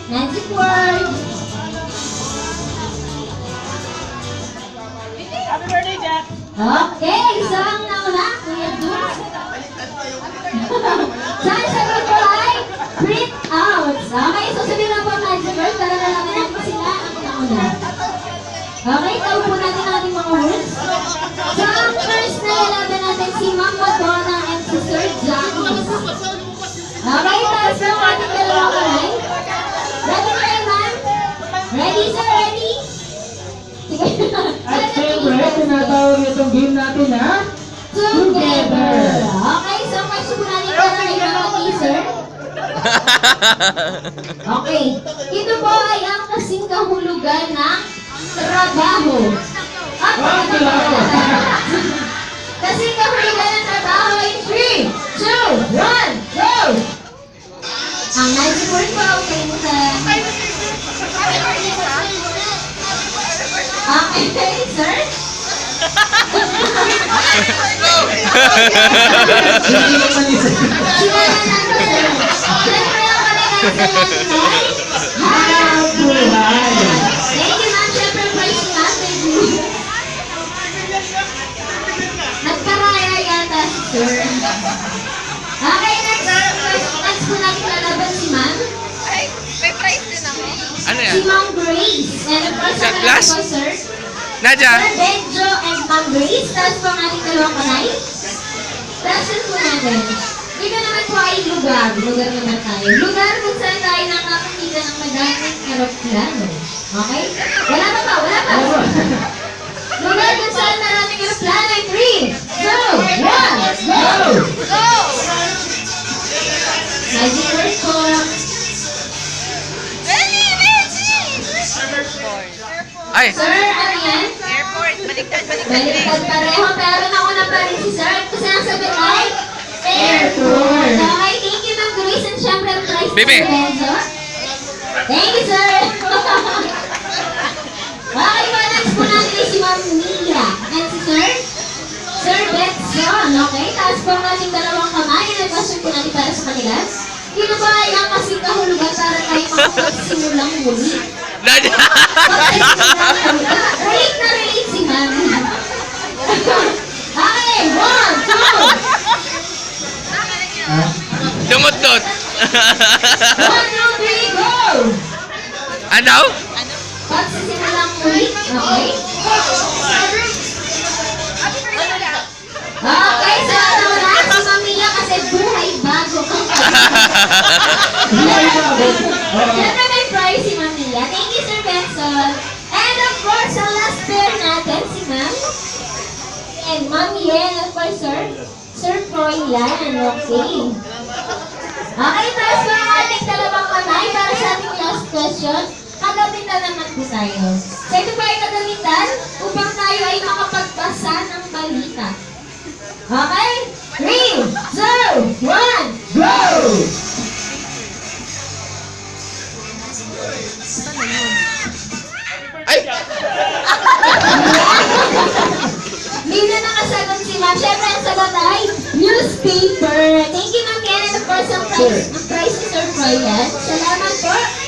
Magic word. Happy birthday, Jack! Okay, so ang nauna, Kuya Dukes. Saan sagot ko ay print out. Okay, so sabihin lang po ang magic word para nalaman natin sila ang nauna. Okay, tawag po natin ang ating mga words. So ang first na lalaban natin si Ma'am Madonna and si Sir Jackie. Okay, tapos na ang ating dalawang kamay. Ready na kayo, ma'am? Ready, sir? Ready? Sige. At syempre, tinatawag itong game natin na Together. Okay, so question po natin para kay Mama Teaser. Okay, ito po ay ang kasing kahulugan ng trabaho. Kasing kahulugan ng trabaho ay 3, 2, 1, go! Ang magic word po, okay mo sa... Okay, sir? hindi naman isa. Nagkaraya yata si sir. Okay, next po natin lalaban si ma'am. Ay, may prize din ako. Ano Si yan? Ma'am Grace. And of course, ang Glass? po, sir. Nadya? Sir Benjo and Ma'am Grace. Tapos po ang ating dalawang kamay. Question po natin. Dito naman po ay lugar. Lugar naman tayo. Lugar kung saan tayo nakakakita ng madaming aeroplano. Okay? Wala pa ba? Wala pa. Lugar kung saan maraming aeroplano ay 3, 2, 1, go! Go! Magic word po. Ready, ready! Ay! Sir, ano yan? Airport, baliktad, baliktad. Baliktad pareho, pero nauna pa rin si Sir. Kasi ang sagot ay airport. Okay, thank you, Ma'am Grace. And syempre, ang prize Bibi. ni Benzo. Thank you, Sir. Okay, po, next po natin ay si Ma'am Mia. And si Sir? Sir Betson. Okay, taas po ang ating dalawang kamay. And ang question po natin para sa kanila. Ito ba ay ang kasing kahulugan para tayo makapagsimulang muli? Nadya! Relate na relate si Ma'am. Okay, 1, 2. Dumot-dot! 1, 2, 3, go! Ano? Pagsimulang muli. Okay? Okay, so ano na? Si Mamila kasi buhay bago kang Siyempre may prize si Mamila. Thank you, Sir Benson. And of course, ang last pair natin, si Ma'am. And Ma'am Yen, of course, Sir. Sir Froilan. Okay. Okay, tapos po ang ating dalawang kamay para sa ating last question. Kagamitan naman po tayo. So ito po ay kagamitan upang tayo ay makapagbasa ng balita. Okay? 3, 2, 1, Go! Ay! Hindi na nakasagot si Ma'am. Siyempre, ang sagot ay newspaper. Thank you, Ma'am Ken. And of course, ang prize ni Sir Froilan. Salamat po.